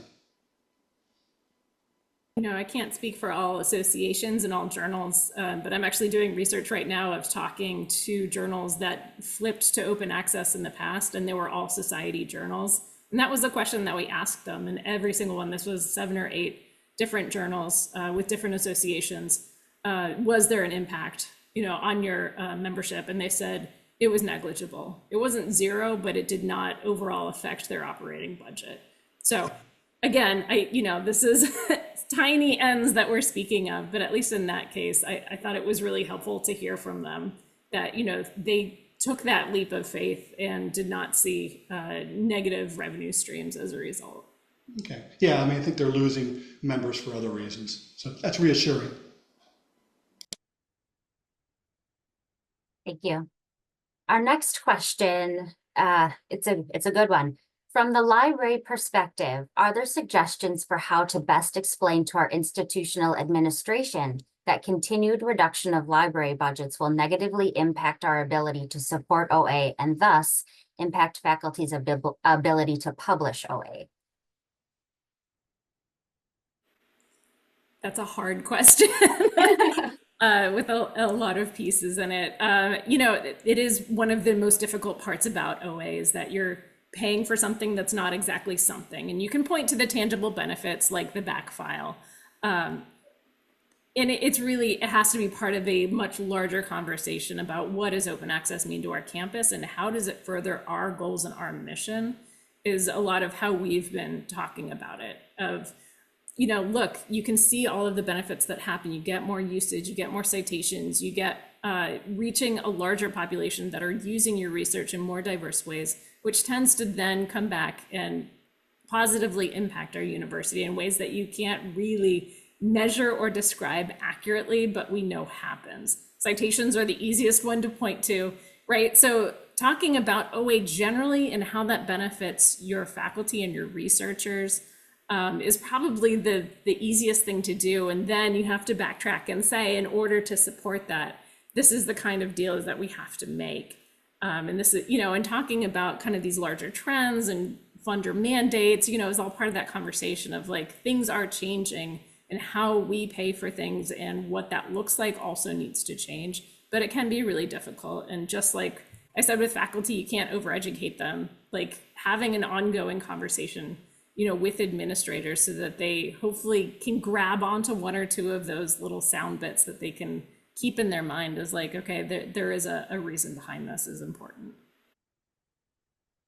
I can't speak for all associations and all journals, but I'm actually doing research right now of talking to journals that flipped to open access in the past, and they were all society journals. And that was the question that we asked them, and every single one, this was 7 or 8 different journals with different associations. Was there an impact, on your membership? And they said it was negligible. It wasn't zero, but it did not overall affect their operating budget. So again, this is tiny ends that we're speaking of, but at least in that case, I thought it was really helpful to hear from them that, they took that leap of faith and did not see negative revenue streams as a result. Okay. Yeah, I think they're losing members for other reasons. So that's reassuring. Thank you. Our next question, it's a good one. From the library perspective, are there suggestions for how to best explain to our institutional administration that continued reduction of library budgets will negatively impact our ability to support OA and thus impact faculty's ability to publish OA? That's a hard question. With a lot of pieces in it. It is one of the most difficult parts about OA is that you're paying for something that's not exactly something. And you can point to the tangible benefits like the back file. And it has to be part of a much larger conversation about what does open access mean to our campus and how does it further our goals and our mission is a lot of how we've been talking about it of, look, you can see all of the benefits that happen. You get more usage, you get more citations, you get reaching a larger population that are using your research in more diverse ways, which tends to then come back and positively impact our university in ways that you can't really measure or describe accurately, but we know happens. Citations are the easiest one to point to, right? So talking about OA generally and how that benefits your faculty and your researchers is probably the easiest thing to do. And then you have to backtrack and say, in order to support that, this is the kind of deals that we have to make. And this is, and talking about kind of these larger trends and funder mandates, is all part of that conversation of like, things are changing and how we pay for things and what that looks like also needs to change, but it can be really difficult. And just like I said with faculty, you can't overeducate them, like having an ongoing conversation, with administrators so that they hopefully can grab onto 1 or 2 of those little sound bits that they can keep in their mind as like, okay, there is a reason behind this is important.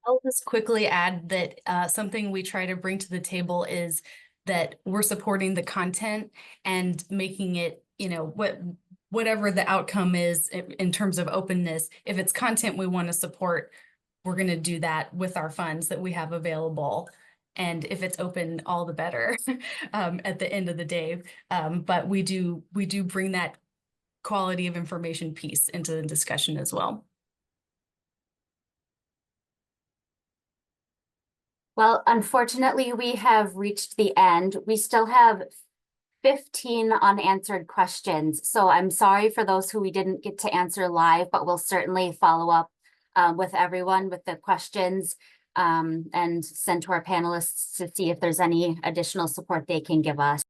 I'll just quickly add that something we try to bring to the table is that we're supporting the content and making it, whatever the outcome is in terms of openness. If it's content we want to support, we're going to do that with our funds that we have available. And if it's open, all the better at the end of the day. But we do bring that quality of information piece into the discussion as well. Well, unfortunately, we have reached the end. We still have 15 unanswered questions. So I'm sorry for those who we didn't get to answer live, but we'll certainly follow up with everyone with the questions and send to our panelists to see if there's any additional support they can give us.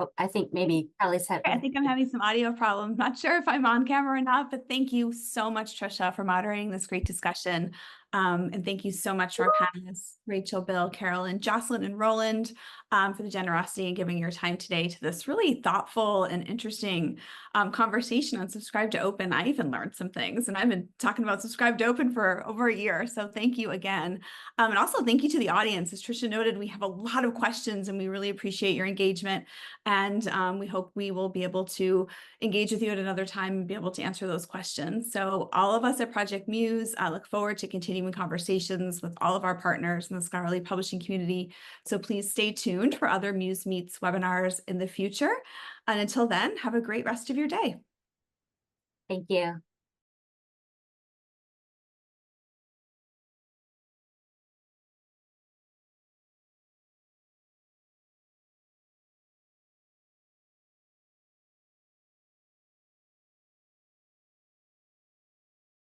Oh, I think maybe Kelly's had. I think I'm having some audio problems. Not sure if I'm on camera or not, but thank you so much, Tricia, for moderating this great discussion. And thank you so much to our panelists, Rachel, Bill, Carolyn, Jocelyn, and Roland, for the generosity in giving your time today to this really thoughtful and interesting conversation on Subscribe to Open. I even learned some things, and I've been talking about Subscribe to Open for over a year. So thank you again. And also thank you to the audience. As Tricia noted, we have a lot of questions and we really appreciate your engagement. And we hope we will be able to engage with you at another time and be able to answer those questions. So all of us at Project Muse look forward to continuing conversations with all of our partners in the scholarly publishing community. So please stay tuned for other Muse Meets webinars in the future. And until then, have a great rest of your day. Thank you.